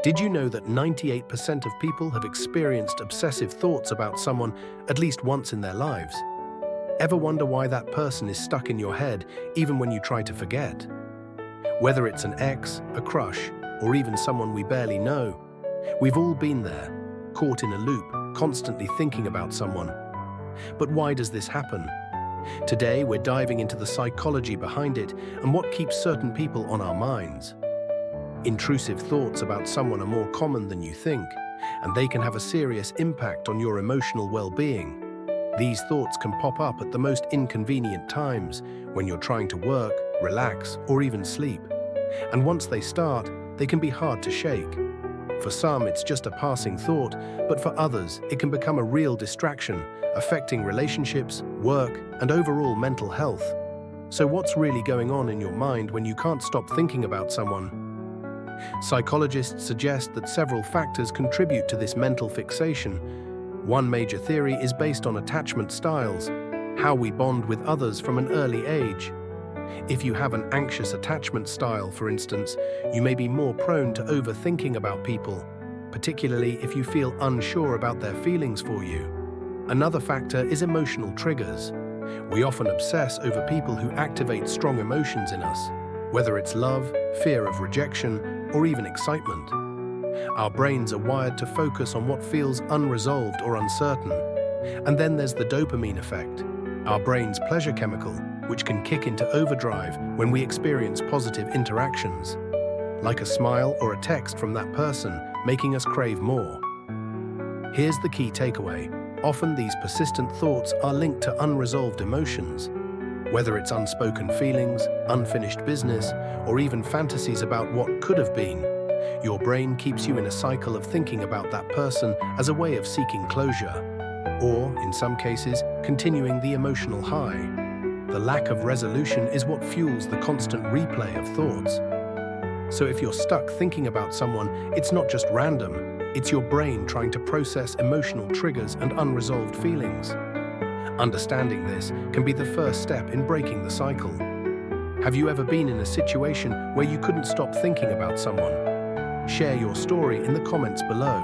Did you know that 98% of people have experienced obsessive thoughts about someone at least once in their lives? Ever wonder why that person is stuck in your head even when you try to forget? Whether it's an ex, a crush, or even someone we barely know, we've all been there, caught in a loop, constantly thinking about someone. But why does this happen? Today, we're diving into the psychology behind it and what keeps certain people on our minds. Intrusive thoughts about someone are more common than you think, and they can have a serious impact on your emotional well-being. These thoughts can pop up at the most inconvenient times, when you're trying to work, relax, or even sleep. And once they start, they can be hard to shake. For some, it's just a passing thought, but for others, it can become a real distraction, affecting relationships, work, and overall mental health. So what's really going on in your mind when you can't stop thinking about someone? Psychologists suggest that several factors contribute to this mental fixation. One major theory is based on attachment styles, how we bond with others from an early age. If you have an anxious attachment style, for instance, you may be more prone to overthinking about people, particularly if you feel unsure about their feelings for you. Another factor is emotional triggers. We often obsess over people who activate strong emotions in us, whether it's love, fear of rejection, or even excitement. Our brains are wired to focus on what feels unresolved or uncertain. And then there's the dopamine effect, our brain's pleasure chemical, which can kick into overdrive when we experience positive interactions, like a smile or a text from that person, making us crave more. Here's the key takeaway. Often these persistent thoughts are linked to unresolved emotions. Whether it's unspoken feelings, unfinished business, or even fantasies about what could have been, your brain keeps you in a cycle of thinking about that person as a way of seeking closure, or, in some cases, continuing the emotional high. The lack of resolution is what fuels the constant replay of thoughts. So if you're stuck thinking about someone, it's not just random, it's your brain trying to process emotional triggers and unresolved feelings. Understanding this can be the first step in breaking the cycle. Have you ever been in a situation where you couldn't stop thinking about someone? Share your story in the comments below.